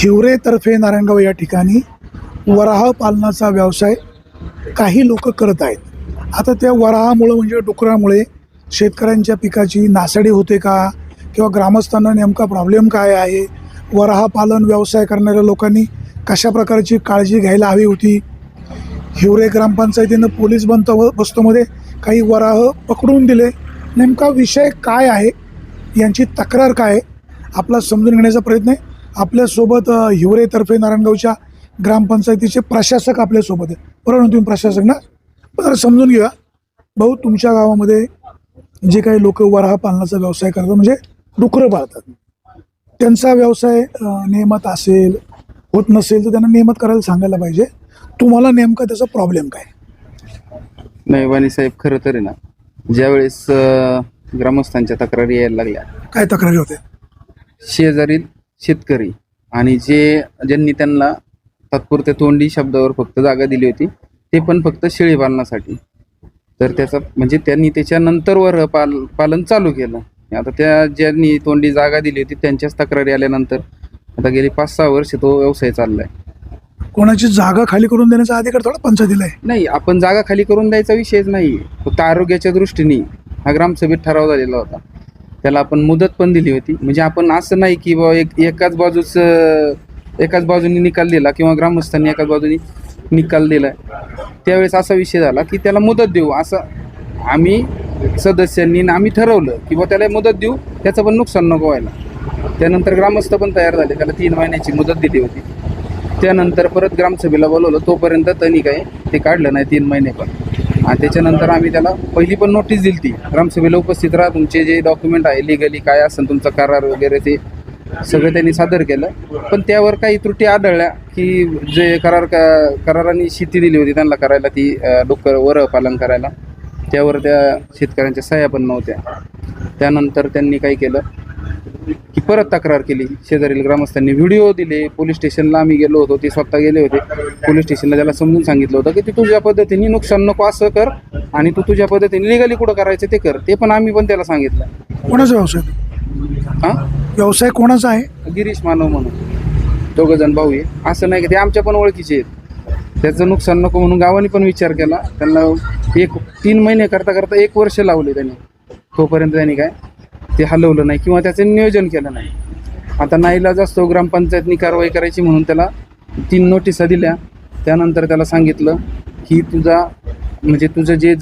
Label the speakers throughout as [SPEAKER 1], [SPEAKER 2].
[SPEAKER 1] हिवरे तर्फे नारायणगाव या ठिकाणी वराह पालनाचा व्यवसाय काही लोक करत आहेत. आता त्या वराहामुळं म्हणजे डुकरामुळे शेतकऱ्यांच्या पिकाची नासाडी होते का, किंवा ग्रामस्थांना नेमका प्रॉब्लेम काय आहे, वराह पालन व्यवसाय करणाऱ्या लोकांनी कशा प्रकारची काळजी घ्यायला हवी होती. हिवरे ग्रामपंचायतीनं पोलीस बंदोबस्तामध्ये काही वराह पकडून दिले. नेमका विषय काय आहे, यांची तक्रार काय आहे, आपला समजून घेण्याचा प्रयत्न आहे. आपल्यासोबत हिवरेतर्फे नारायणगावच्या ग्रामपंचायतीचे प्रशासक आपल्यासोबत आहे. बरोबर ना, तुम्ही प्रशासक ना? तर समजून घ्या भाऊ, तुमच्या गावामध्ये जे काही लोक वराह पालनाचा व्यवसाय करतात, म्हणजे डुकरं पाळतात, त्यांचा व्यवसाय नियमित असेल, होत नसेल तर त्यांना नियमित करायला सांगायला पाहिजे. तुम्हाला नेमका त्याचा प्रॉब्लेम काय?
[SPEAKER 2] नाही वाणी साहेब, खरं तर आहे ना, ज्यावेळेस ग्रामस्थांच्या तक्रारी यायला लागल्या,
[SPEAKER 1] काय तक्रारी होते?
[SPEAKER 2] शेजारील शेतकरी आणि ज्यांनी त्यांना तात्पुरत्या तोंडी शब्दावर फक्त जागा दिली होती, ते पण फक्त शेळी पालनासाठी, तर त्याचा म्हणजे त्यांनी त्याच्यानंतर पालन चालू केलं. आता त्या ज्यांनी तोंडी जागा दिली होती त्यांच्याच तक्रारी आल्यानंतर आता गेली 5-6 वर्ष तो व्यवसाय चाललाय.
[SPEAKER 1] कोणाची जागा खाली करून देण्याचा अधिकार थोडा पंचायतीला आहे.
[SPEAKER 2] नाही, आपण जागा खाली करून द्यायचा विषयच नाही, फक्त आरोग्याच्या दृष्टीने हा ग्रामसभेत ठराव झालेला होता. त्याला आपण मुदत पण दिली होती. म्हणजे आपण असं नाही की बाबा एकाच बाजूने निकाल दिला किंवा ग्रामस्थांनी एकाच बाजूने निकाल दिलाय. त्यावेळेस असा विषय झाला की त्याला मुदत देऊ, असं आम्ही सदस्यांनी आम्ही ठरवलं की बाबा त्याला मुदत देऊ, त्याचं पण नुकसान नको व्हायला. त्यानंतर ग्रामस्थ पण तयार झाले, त्याला 3 महिन्याची मुदत दिली होती. त्यानंतर परत ग्रामसभेला बोलवलं, तोपर्यंत त्यांनी काय ते काढलं नाही 3 महिने पण. आणि त्याच्यानंतर आम्ही त्याला पहिली पण नोटीस दिली ती, ग्रामसभेला उपस्थित राहा, तुमचे जे डॉक्युमेंट आहे लिगली काय असेल तुमचा करार वगैरे ते सगळं त्यांनी सादर केलं. पण त्यावर काही त्रुटी आढळल्या की जे कराराने शेती दिली होती त्यांना करायला, ती डुक्कर वरह पालन करायला, त्यावर त्या शेतकऱ्यांच्या सह्या पण नव्हत्या. त्यानंतर त्यांनी काय केलं की परत तक्रार केली. शेजारील ग्रामस्थांनी व्हिडिओ दिले, पोलीस स्टेशनला आम्ही गेलो होतो, ते स्वतः गेले होते पोलीस स्टेशनला. त्याला समजून सांगितलं होतं की तू तुझ्या पद्धतीने नुकसान नको असं कर, आणि तू तुझ्या पद्धतीने लिगली कुठं करायचं ते कर. ते पण आम्ही पण त्याला सांगितलं.
[SPEAKER 1] कोणाचा व्यवसाय?
[SPEAKER 2] हां,
[SPEAKER 1] व्यवसाय कोणाचा आहे?
[SPEAKER 2] गिरीश मानव म्हणून, 2 जण भाऊ आहे. असं नाही की ते आमच्या पण ओळखीचे आहेत. त्याचं नुकसान नको म्हणून गावाने पण विचार केला. त्यांना 3 महिने करता 1 वर्ष लावले त्यांनी. तोपर्यंत त्यांनी काय ते हलवलं नाही किंवा त्याचं नियोजन केलं नाही. आता नाईलाज असतो, ग्रामपंचायतनी कारवाई करायची म्हणून त्याला 3 नोटिसा दिल्या. त्यानंतर त्याला सांगितलं की तुझं जे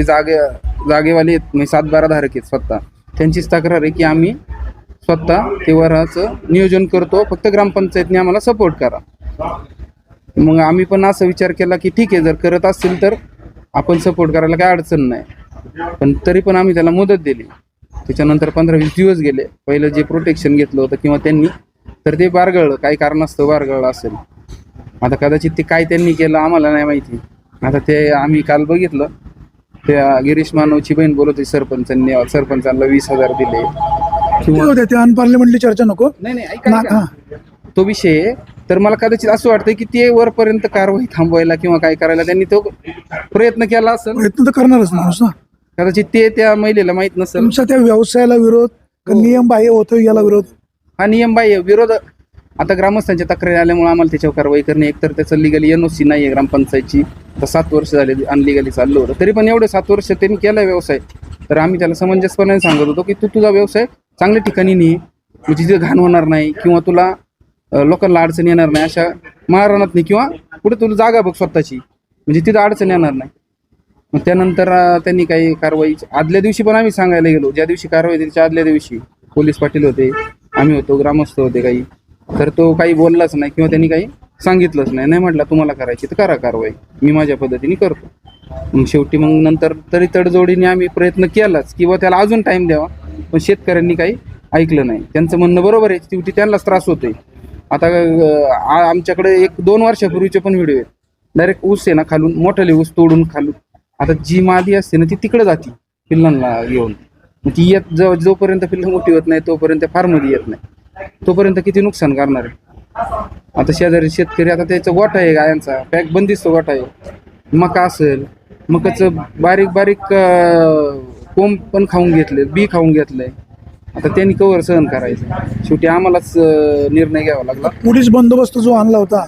[SPEAKER 2] जागेवाले आहेत, म्हणजे 7-12 धारक आहेत स्वतः, त्यांचीच तक्रार आहे की आम्ही स्वतः ते वराचं नियोजन करतो, फक्त ग्रामपंचायतने आम्हाला सपोर्ट करा. मग आम्ही पण असा विचार केला की ठीक आहे, जर करत असतील तर आपण सपोर्ट करायला काय अडचण नाही. पण तरी पण आम्ही त्याला मुदत दिली. त्याच्यानंतर 15-20 दिवस गेले. पहिलं जे प्रोटेक्शन घेतलं होतं किंवा त्यांनी, तर ते बारगळलं, काही कारणास्तव बारगळलं असेल. आता कदाचित ते काय त्यांनी केलं आम्हाला नाही माहिती. आता ते आम्ही काल बघितलं, त्या गिरीश मानवची बहीण बोलत होती सरपंचांना 20,000 दिले किंवा
[SPEAKER 1] ते अनपार्लिमेंटली चर्चा नको.
[SPEAKER 2] नाही ऐका तो विषय. तर मला कदाचित असं वाटतं की ते वरपर्यंत कारवाई थांबवायला किंवा काय करायला त्यांनी तो प्रयत्न केला असेल.
[SPEAKER 1] प्रयत्न तर करणारच माणूस ना.
[SPEAKER 2] कदाचित ते त्या महिलेला माहित नसेल.
[SPEAKER 1] तुमच्या त्या व्यवसायाला विरोध का नियम बाह्य होतो याला विरोध?
[SPEAKER 2] हा नियम बाह्य विरोध. आता ग्रामस्थांच्या तक्रारी आल्यामुळे आम्हाला त्याच्यावर कारवाई करणे. एकतर त्याचं लिगली NOC नाही आहे ग्रामपंचायतची. आता 7 वर्ष झाले अनलिगली चाललं होतं, तरी पण एवढे 7 वर्ष त्यांनी केला व्यवसाय. तर आम्ही त्याला समंजसपणे सांगत होतो की तू तुझा व्यवसाय चांगल्या ठिकाणी नाही, म्हणजे तिथे घाण होणार नाही किंवा तुला लोकांना अडचण येणार नाही, अशा महाराणात नाही, किंवा पुढे तुला जागा बघ स्वतःची, म्हणजे तिथं अडचण येणार नाही. मग त्यानंतर त्यांनी काही कारवाई आदल्या दिवशी पण आम्ही सांगायला गेलो, ज्या दिवशी कारवाई त्याच्या आदल्या दिवशी पोलीस पाटील होते, आम्ही होतो, ग्रामस्थ होते काही. तर तो काही बोललाच नाही किंवा त्यांनी काही सांगितलंच नाही. नाही म्हटलं तुम्हाला करायची तर करा कारवाई, मी माझ्या पद्धतीने करतो. मग शेवटी मग नंतर तरी तडजोडीने आम्ही प्रयत्न केलाच किंवा त्याला अजून टाईम द्यावा, पण शेतकऱ्यांनी काही ऐकलं नाही. त्यांचं म्हणणं बरोबर आहे, शेवटी त्यांनाच त्रास होतोय. आता आमच्याकडे 1-2 वर्षापूर्वीचे पण व्हिडिओ आहेत. डायरेक्ट ऊस आहे ना, खालून मोठाले ऊस तोडून खालून, आता जी मादी असते ना ती तिकडे जाते पिल्लांना घेऊन. मग ती जोपर्यंत पिल्लं मोठी होत नाही तोपर्यंत फार्ममध्ये येत नाही, तोपर्यंत किती नुकसान करणार आहे. आता शेजारी शेतकरी, आता त्याचा गोठा आहे गायांचा, पॅक बंदिस्त गोठा आहे, मका असेल, मकाचं बारीक कोंब पण खाऊन घेतले, बी खाऊन घेतलंय. आता त्यांनी कवर सहन करायचं, शेवटी आम्हालाच निर्णय घ्यावा लागला.
[SPEAKER 1] पोलीस बंदोबस्त जो आणला होता,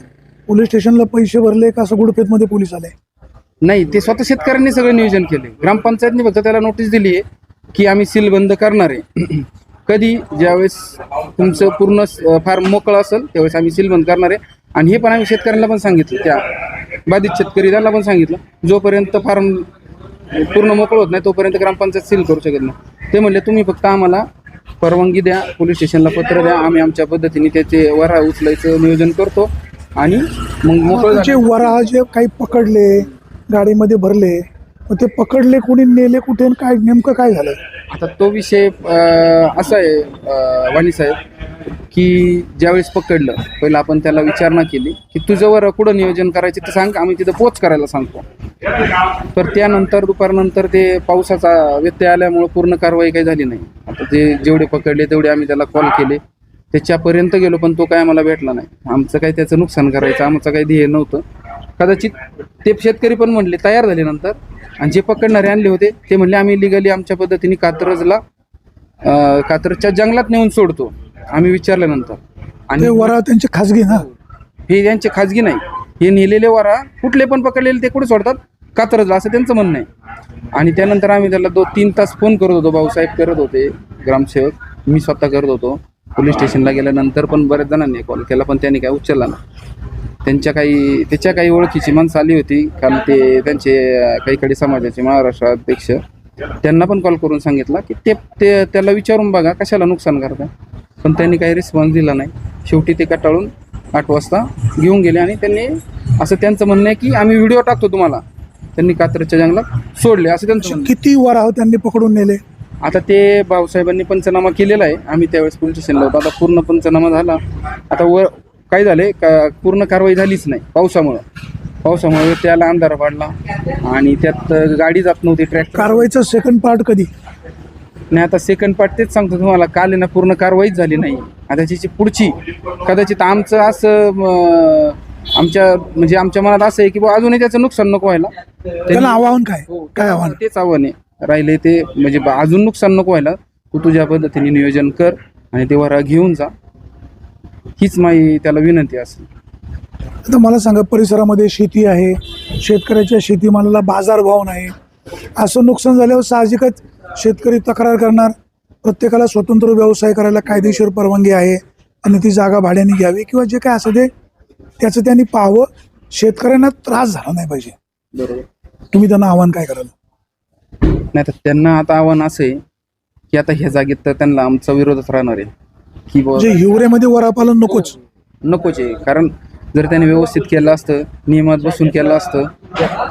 [SPEAKER 1] पोलीस स्टेशनला पैसे भरले का असं गुडपेतमध्ये पोलीस आले?
[SPEAKER 2] नाही, ते स्वतः शेतकऱ्यांनी सगळं नियोजन केले. ग्रामपंचायतने फक्त त्याला नोटीस दिली आहे की आम्ही सील बंद करणार आहे. कधी ज्यावेळेस तुमचं पूर्ण फार्म मोकळं असेल त्यावेळेस आम्ही सील बंद करणार आहे. आणि हे पण आम्ही शेतकऱ्यांना पण सांगितलं, त्या बाधित शेतकरी त्यांना पण सांगितलं, जोपर्यंत फार्म पूर्ण मोकळं होत नाही तोपर्यंत ग्रामपंचायत सील करू शकत नाही. ते म्हणले तुम्ही फक्त आम्हाला परवानगी द्या, पोलीस स्टेशनला पत्र द्या, आम्ही आमच्या पद्धतीने त्याचे वरा उचलायचं नियोजन करतो आणि मग मोकळं
[SPEAKER 1] जे वराह जे काही पकडले गाडीमध्ये भरले, मग ते पकडले कोणी, नेले कुठे आणि काय नेमकं काय झालं?
[SPEAKER 2] आता तो विषय असा आहे वाणी साहेब, की ज्यावेळेस पकडलं पहिलं आपण त्याला विचारणा केली की तुझं वर कुठं नियोजन करायचे ते सांग, आम्ही तिथं पोच करायला सांगतो. तर त्यानंतर दुपारनंतर ते पावसाचा व्यत्यय आल्यामुळं पूर्ण कारवाई काही झाली नाही. आता ते जेवढे पकडले तेवढे आम्ही त्याला कॉल केले, त्याच्यापर्यंत गेलो पण तो काय आम्हाला भेटला नाही. आमचं काही त्याचं नुकसान करायचं आमचं काही ध्येय नव्हतं. कदाचित ते शेतकरी पण म्हणले तयार झाले नंतर, आणि जे पकडणारे आणले होते ते म्हणले आम्ही लिगली आमच्या पद्धतीने कात्रजच्या जंगलात नेऊन सोडतो. आम्ही विचारल्यानंतर, आणि
[SPEAKER 1] ते वराह त्यांचे खाजगी ना?
[SPEAKER 2] हे यांचे खाजगी नाही, हे नेलेले वरा कुठले पण पकडलेले ते कुठे सोडतात, कात्रजला, असं त्यांचं म्हणणं आहे. आणि त्यानंतर आम्ही त्याला 2-3 तास फोन करत होतो, भाऊसाहेब करत होते, ग्रामसेवक, मी स्वतः करत होतो. पोलीस स्टेशनला गेल्यानंतर पण बऱ्याच जणांनी कॉल केला पण त्यांनी काय उचलला नाही. त्याच्या काही ओळखीची माणसं आली होती, कारण ते त्यांचे काही समाजाचे महाराष्ट्र अध्यक्ष, त्यांना पण कॉल करून सांगितलं की ते त्याला विचारून बघा कशाला नुकसान करताय, पण त्यांनी काही रिस्पॉन्स दिला नाही. शेवटी ते कटाळून 8 वाजता घेऊन गेले आणि त्यांनी असं त्यांचं म्हणणं आहे की आम्ही व्हिडिओ टाकतो तुम्हाला, त्यांनी कात्रजच्या जंगलात सोडले असं त्यांचं म्हणणं.
[SPEAKER 1] किती वराह त्यांनी पकडून नेले?
[SPEAKER 2] आता ते भाऊसाहेबांनी पंचनामा केलेला आहे, आम्ही त्यावेळेस पोलीस स्टेशनला होतो. आता पूर्ण पंचनामा झाला. आता काय झाले का पूर्ण कारवाई झालीच नाही पावसामुळे त्याला अंधार पडला आणि त्यात गाडी जात नव्हती, ट्रॅक्टर.
[SPEAKER 1] कारवाईचा सेकंड पार्ट कधी?
[SPEAKER 2] नाही, आता सेकंड पार्ट तेच सांगतो तुम्हाला, काल आहे ना पूर्ण कारवाईच झाली नाही. आता त्याची पुढची कदाचित आमचं असं आमच्या मनात असं आहे की अजूनही त्याचं नुकसान नको व्हायला.
[SPEAKER 1] त्याला आव्हान काय आव्हान?
[SPEAKER 2] तेच आव्हान आहे राहिले ते, म्हणजे अजून नुकसान नको व्हायला, तू तुझ्या पद्धतीने नियोजन कर आणि ते वरा घेऊन जा, हीच माझी त्याला विनंती असेल.
[SPEAKER 1] आता मला सांगा, परिसरामध्ये शेती आहे, शेतकऱ्याच्या शेतीमालाला बाजारभाव नाही, असं नुकसान झाल्यावर साहजिकच शेतकरी तक्रार करणार. प्रत्येकाला स्वतंत्र व्यवसाय करायला कायदेशीर परवानगी आहे आणि ती जागा भाड्याने घ्यावी किंवा जे काय असं ते त्याचं त्यांनी पाहावं. शेतकऱ्यांना त्रास झाला नाही पाहिजे.
[SPEAKER 2] बरोबर.
[SPEAKER 1] तुम्ही त्यांना आव्हान काय कराल?
[SPEAKER 2] नाही तर त्यांना आता आव्हान असं आहे की आता ह्या जागेत तर त्यांना आमचा विरोधच राहणार आहे की
[SPEAKER 1] म्हणजे हिवरेमध्ये वरापालन नकोच
[SPEAKER 2] आहे. कारण जर त्याने व्यवस्थित केलं असतं, नियमात बसून केलं असतं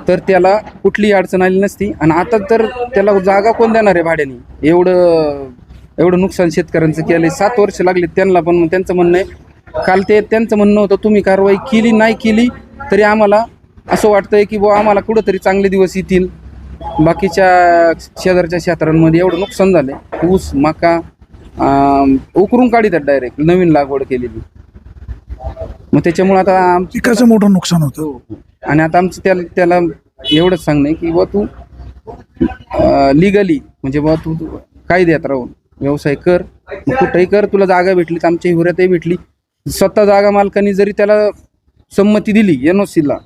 [SPEAKER 2] तर त्याला कुठलीही अडचण आली नसती. आणि आता तर त्याला जागा कोण देणार आहे भाड्याने? एवढं नुकसान शेतकऱ्यांचं केलं, 7 वर्ष लागले त्यांना. पण त्यांचं म्हणणं आहे, काल त्यांचं म्हणणं होतं तुम्ही कारवाई केली नाही केली तरी आम्हाला असं वाटतंय की आम्हाला कुठंतरी चांगले दिवस येतील. बाकीच्या शेजारच्या क्षेत्रांमध्ये एवढं नुकसान झालं, ऊस मका उकरून काढतात डायरेक्ट, नवीन लागवड केलेली. मग त्याच्यामुळे आता
[SPEAKER 1] पिकाचं मोठं नुकसान होतं.
[SPEAKER 2] आणि आता आमचं त्याला एवढंच सांगणं आहे की तू लिगली म्हणजे तू कायद्यात राहून व्यवसाय कर, कुठंही कर, तुला जागा भेटली तर आमच्या हिवऱ्यातही भेटली. स्वतः जागा मालकांनी जरी त्याला संमती दिली, NOC-ला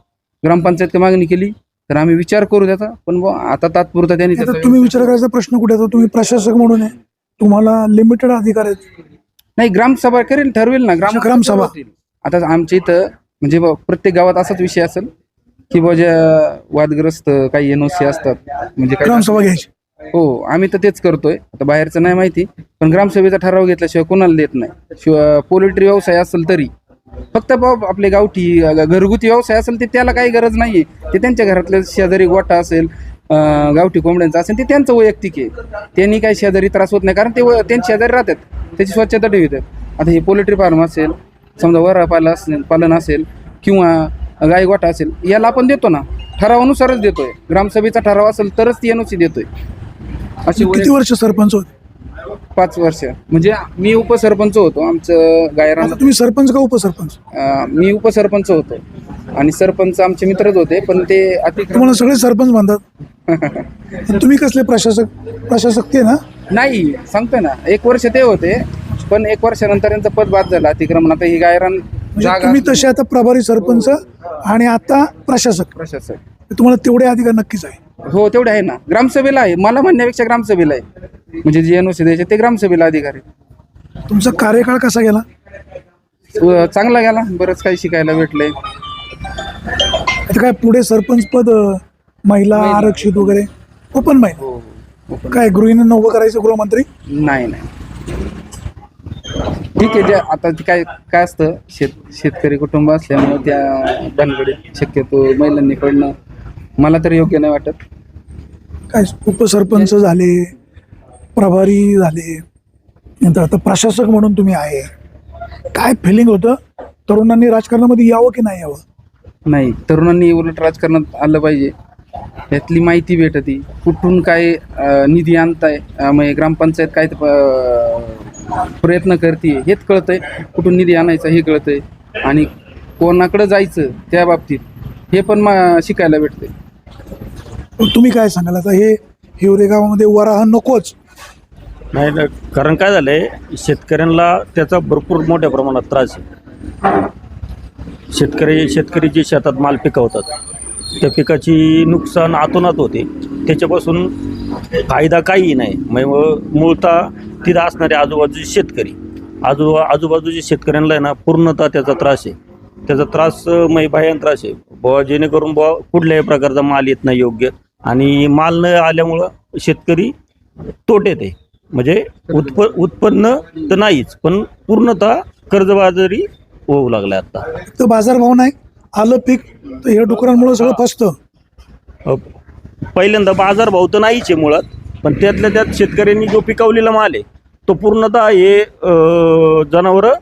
[SPEAKER 2] ग्रामपंचायत मागणी केली तर आम्ही विचार करू त्याचा. पण आता तात्पुरता त्यांनी
[SPEAKER 1] तुम्ही विचार करायचा प्रश्न कुठे येतो? तुम्ही प्रशासक म्हणून आहे, तुम्हाला लिमिटेड अधिकार आहेत.
[SPEAKER 2] नाही, ग्रामसभा ठरवेल ना
[SPEAKER 1] ग्रामसभा.
[SPEAKER 2] आता आमच्या इथं म्हणजे प्रत्येक गावात असाच विषय असेल की ज्या वादग्रस्त काही NOC असतात म्हणजे
[SPEAKER 1] ग्रामसभा घ्यायची.
[SPEAKER 2] हो, आम्ही तर तेच करतोय. आता बाहेरचं नाही माहिती, पण ग्रामसभेचा ठराव घेतल्याशिवाय कोणाला देत नाही. शिवाय पोल्ट्री व्यवसाय असेल तरी फक्त आपले गावठी घरगुती व्यवसाय असेल ते त्याला काही गरज नाहीये. ते त्यांच्या घरातल्या शेजारी गोठा असेल, गावठी कोंबड्यांचा असेल, ते त्यांचं वैयक्तिक आहे. त्यांनी काही शेजारी त्रास होत नाही, कारण ते त्यांच्या शेजारी राहतात, त्याची स्वच्छता ठेवतात. आता हे पोल्ट्री फार्म असेल, समजा वरा पालन असेल किंवा गाई गोठा असेल, याला आपण देतो ना, ठरावानुसारच देतोय. ग्रामसभेचा ठराव असेल तरच ती NOC देतोय. अशी
[SPEAKER 1] किती वर्ष सरपंच होते?
[SPEAKER 2] 5 वर्ष. म्हणजे मी उपसरपंच होतो आमचं गायरान.
[SPEAKER 1] तुम्ही सरपंच का उपसरपंच?
[SPEAKER 2] मी उपसरपंच होतो आणि सरपंच आमचे मित्रच होते, पण ते
[SPEAKER 1] तुम्हाला सगळे सरपंच म्हणतात. तुम्ही कसले प्रशासक ते ना?
[SPEAKER 2] नाही सांगतोय ना, 1 वर्ष ते होते, पण 1 वर्षानंतर यांचं पद बाद झालं अतिक्रमण. आता ही गायरान
[SPEAKER 1] म्हणजे
[SPEAKER 2] जागा
[SPEAKER 1] तुम्ही तसे आता प्रभारी सरपंच आणि आता प्रशासक,
[SPEAKER 2] प्रशासक.
[SPEAKER 1] तुम्हाला तेवढे अधिकार नक्कीच आहे.
[SPEAKER 2] हो तेवढे आहे ना, ग्रामसभेला आहे, मला म्हणण्यापेक्षा ग्रामसभेला आहे. म्हणजे जे NOC द्यायचे ते ग्रामसभेला अधिकारी.
[SPEAKER 1] तुमचा कार्यकाळ कसा गेला?
[SPEAKER 2] चांगला गेला, बरंच काही शिकायला भेटलंय.
[SPEAKER 1] आता काय पुढे सरपंच पद महिला आरक्षित वगैरे ओपन महिला
[SPEAKER 2] हो
[SPEAKER 1] काय गृहिणींना उभं करायचं गृहमंत्री?
[SPEAKER 2] नाही ठीक आहे. जे आता ते काय असतं, शेतकरी कुटुंब असल्यामुळे त्या भानगडीत शक्यतो महिलांनी पडणं मला तरी योग्य नाही वाटत.
[SPEAKER 1] काय उपसरपंच झाले, प्रभारी झाले, नंतर आता प्रशासक म्हणून तुम्ही आहे, काय फिलिंग होतं तरुणांनी राजकारणामध्ये यावं की नाही यावं?
[SPEAKER 2] नाही, तरुणांनी उलट राजकारणात आलं पाहिजे. यातली माहिती भेटती, कुठून काय निधी आणताय, म्हणजे ग्रामपंचायत काय प्रयत्न करते हेच कळतंय, कुठून निधी आणायचा हे कळतंय, आणि कोणाकडं जायचं त्या बाबतीत हे पण शिकायला भेटते.
[SPEAKER 1] पण तुम्ही काय सांगाल आता हे हिवरे गावामध्ये वराह नकोच?
[SPEAKER 3] नाही ना, कारण काय झालंय, शेतकऱ्यांना त्याचा भरपूर मोठ्या प्रमाणात त्रास आहे. शेतकरी जे शेतात माल पिकवतात त्या पिकाची नुकसान आतोनात होते. त्याच्यापासून फायदा काहीही नाही. म्हणजे मूळतः तिथं असणारे आजूबाजूचे शेतकरी आजूबाजूच्या शेतकऱ्यांना आहे ना पूर्णतः त्याचा त्रास आहे. त्याचा त्रास म्हणजे भयान त्रास आहे बुवा, जेणेकरून बुवा कुठल्याही प्रकारचा माल येत नाही योग्य, आणि माल न आल्यामुळं शेतकरी तोट्यात आहे. म्हणजे उत्पन्न तर नाहीच, पण पूर्णतः कर्जबाजारी होऊ लागला आता.
[SPEAKER 1] तर बाजारभाव नाही, आलं पीक तर ह्या डुकरांमुळे सगळं फसतं.
[SPEAKER 3] पहिल्यांदा बाजारभाव तर नाहीच आहे मुळात, पण त्यातल्या त्यात शेतकऱ्यांनी जो पिकवलेला माल आहे तो पूर्णतः हे जनावरं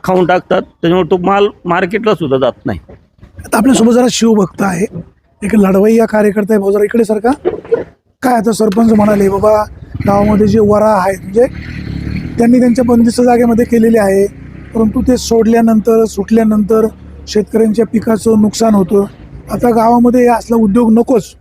[SPEAKER 3] खाऊन टाकतात. त्याच्यामुळे तो माल मार्केटला सुद्धा जात नाही.
[SPEAKER 1] आता आपल्यासोबत जरा शिवभक्त आहे, एक लढवई या कार्यकर्ता आहे, भाऊ जरा इकडे सारखा. काय आता सरपंच म्हणाले बाबा गावामध्ये जे वराह आहेत म्हणजे त्यांनी त्यांच्या बंदिस्त जागेमध्ये केलेले आहे, परंतु ते सुटल्यानंतर शेतकऱ्यांच्या पिकाचं नुकसान होतं. आता गावामध्ये असला उद्योग नकोच,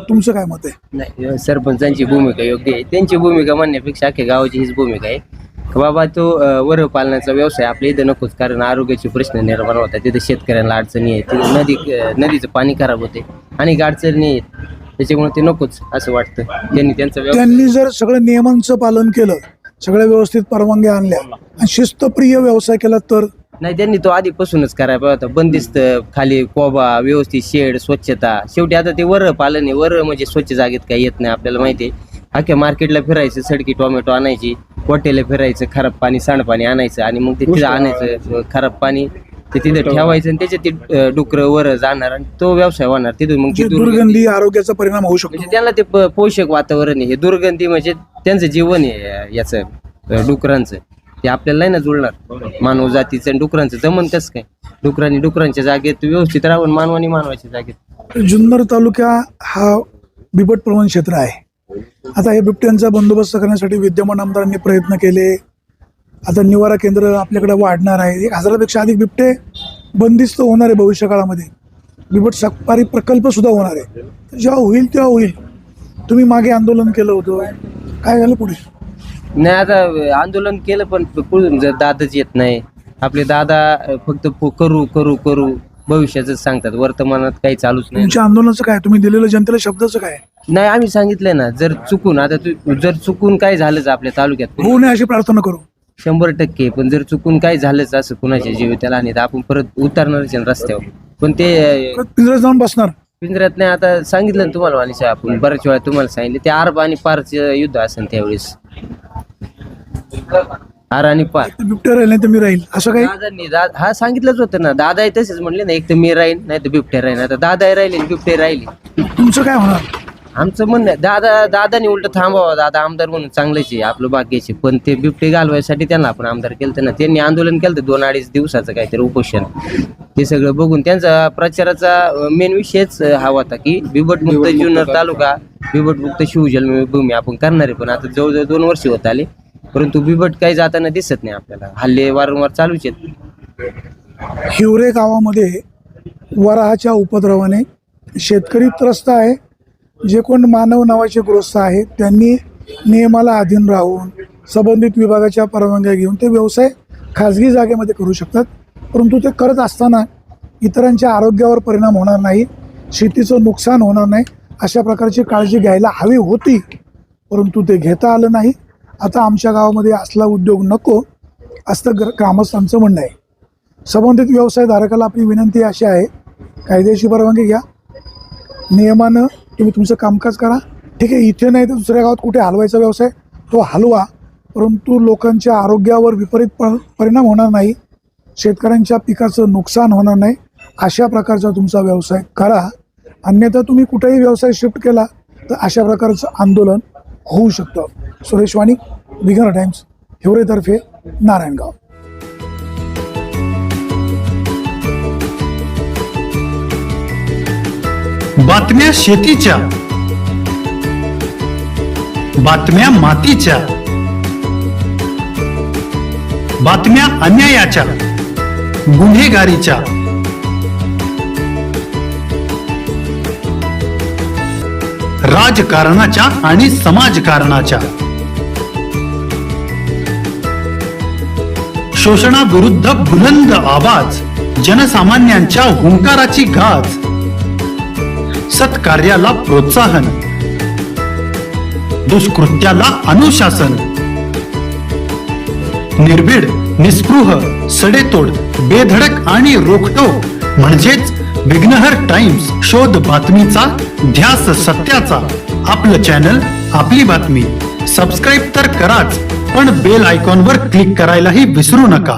[SPEAKER 1] तुमचं काय मत आहे?
[SPEAKER 4] नाही, सरपंचांची भूमिका योग्य आहे. त्यांची भूमिका म्हणण्यापेक्षा अख्ख्या गावाची हीच भूमिका आहे की बाबा तो वरह पालनाचा व्यवसाय आपल्या इथं नकोच, कारण आरोग्याचे प्रश्न निर्माण होतात. तिथं शेतकऱ्यांना अडचणी आहेत, तिथं नदीचं पाणी खराब होते आणि अडचणी आहेत, त्याच्यामुळे ते नकोच असं वाटतं.
[SPEAKER 1] त्यांनी जर सगळं नियमांचं पालन केलं, सगळ्या व्यवस्थित परवानग्या आणल्या आणि शिस्तप्रिय व्यवसाय केला तर?
[SPEAKER 4] नाही, त्यांनी तो आधीपासूनच करायला पाहिजे होता. बंदिस्त, खाली कोबा, व्यवस्थित शेड, स्वच्छता. शेवटी आता ते वरह पालन आहे. वरह म्हणजे स्वच्छ जागेत काही येत नाही, आपल्याला माहिती आहे. अख्ख्या मार्केटला फिरायचं, सडकी टोमॅटो आणायची, हॉटेलला फिरायचं, खराब पाणी सांडपाणी आणायचं, आणि मग ते तिथं आणायचं खराब पाणी, ते तिथं ठेवायचं, आणि त्याच्यात ते डुकरं वर जाणार आणि तो व्यवसाय होणार. तिथून मग ती
[SPEAKER 1] दुर्गंधी आरोग्याचा परिणाम होऊ शकतो.
[SPEAKER 4] म्हणजे त्यांना ते पोषक वातावरण आहे. हे दुर्गंधी म्हणजे त्यांचं जीवन आहे याचं डुकरांचं. ते आपल्याला नाही ना जुळणार. मानव जातीचं आणि डुकरांचं जमन कसं काय? डुकरांनी डुकरांच्या जागेत व्यवस्थित राहून मानवानी मानवाच्या जागेत.
[SPEAKER 1] जुन्नर तालुका हा बिबट प्रवण क्षेत्र आहे. आता हे बिबट्यांचा बंदोबस्त करण्यासाठी विद्यमान आमदारांनी प्रयत्न केले. आता निवारा केंद्र आपल्याकडे वाढणार आहे. 1000पेक्षा अधिक बिबटे बंदिस्त होणार आहे भविष्य काळामध्ये. बिबट सफारी प्रकल्प सुद्धा होणार आहे. जेव्हा होईल तेव्हा होईल. तुम्ही मागे आंदोलन केलं होतं, काय झालं पुढे?
[SPEAKER 4] नाही, आता आंदोलन केलं पण पुढून जर दादाच येत नाही. आपले दादा फक्त करू करू करू भविष्याच सांगतात, वर्तमानात काही चालूच नाही.
[SPEAKER 1] तुमच्या आंदोलनाचं काय, तुम्ही दिलेलं जनतेला शब्दाचं काय?
[SPEAKER 4] नाही, आम्ही सांगितलंय ना, जर चुकून काय झालंच आपल्या तालुक्यात
[SPEAKER 1] होऊ नये अशी प्रार्थना करू.
[SPEAKER 4] 100%. पण जर चुकून काय झालंच असं कुणाच्या जीविताला आणि आपण परत उतरणारच आहे रस्त्यावर. पण ते
[SPEAKER 1] परत पिंजऱ्यात जाऊन बसणार.
[SPEAKER 4] पिंजऱ्यात नाही. आता सांगितलं ना तुम्हाला, आणि आपण बऱ्याच वेळा तुम्हाला सांगितलं, ते आर आणि पारचं युद्ध असेल त्यावेळेस. आर आणि पार.
[SPEAKER 1] बिबट्या राहील नाही तर मी राहील असं काही?
[SPEAKER 4] दादांनी हा सांगितलंच होतं ना. दादा तसेच म्हणले ना, एक तर मी राहीन नाही तर बिबट्या राहीन. आता दादा राहिले बिबटे राहिले.
[SPEAKER 1] तुमचं काय होणार?
[SPEAKER 4] आमचं म्हणणं आहे, दादानी उलट थांबावं. दादा आमदार म्हणून चांगलेच आहे, आपलं भाग्याचे. पण ते बिबटे घालवायसाठी त्यांना आपण आमदार केलं ना. त्यांनी आंदोलन केलं 2-2.5 दिवसाचं काहीतरी उपोषण. ते सगळं बघून त्यांचा प्रचाराचा मेन विषयच हा होता की बिबटमुक्त जुन्नर तालुका, बिबटमुक्त शिवजन्मभूमी आपण करणार आहे. पण आता जवळजवळ 2 वर्ष होत आले, परंतु बिबट काही जाताना दिसत नाही आपल्याला. हल्ले वारंवार चालूच आहेत.
[SPEAKER 1] हिवरे गावामध्ये वराहाच्या उपद्रवाने शेतकरी त्रस्त आहे. जे कोण मानव नावाचे गृहस्थ आहेत त्यांनी नियमाला अधीन राहून संबंधित विभागाच्या परवानग्या घेऊन ते व्यवसाय खाजगी जागेमध्ये करू शकतात. परंतु ते करत असताना इतरांच्या आरोग्यावर परिणाम होणार नाही, शेतीचं नुकसान होणार नाही, अशा प्रकारची काळजी घ्यायला हवी होती, परंतु ते घेता आलं नाही. आता आमच्या गावामध्ये असला उद्योग नको असं ग्रामस्थांचं म्हणणं आहे. संबंधित व्यवसायधारकाला आपली विनंती अशी आहे, कायद्याची परवानगी घ्या, नियमानं तुम्ही तुमचं कामकाज करा. ठीक आहे, इथे नाही तर दुसऱ्या गावात कुठे हलवायचा व्यवसाय तो हलवा, परंतु लोकांच्या आरोग्यावर विपरीत परिणाम होणार नाही, शेतकऱ्यांच्या पिकाचं नुकसान होणार नाही, अशा प्रकारचा तुमचा व्यवसाय करा. अन्यथा तुम्ही कुठेही व्यवसाय शिफ्ट केला तर अशा प्रकारचं आंदोलन होऊ शकतं. सुरेश वाणी, विघ्न टाइम्स, हिवरेतर्फे, नारायणगाव.
[SPEAKER 5] बातम्या शेतीच्या, बातम्या मातीच्या, बातम्या अन्यायाच्या, गुन्हेगारीच्या, राजकारणाच्या आणि समाजकारणाच्या, शोषणाविरुद्ध बुलंद आवाज, जनसामान्यांच्या हुंकाराची गाज, सत्कार्याला प्रोत्साहन, दुष्कृत्याला अनुशासन, निर्भीड, निस्पृह, सडेतोड, बेधडक आणि रोखटोक म्हणजेच विघ्नहर टाइम्स. शोध बातमीचा, ध्यास सत्याचा. आपलं चॅनल, आपली बातमी. सबस्क्राईब तर कराच, पण बेल आयकॉनवर क्लिक करायलाही विसरू नका.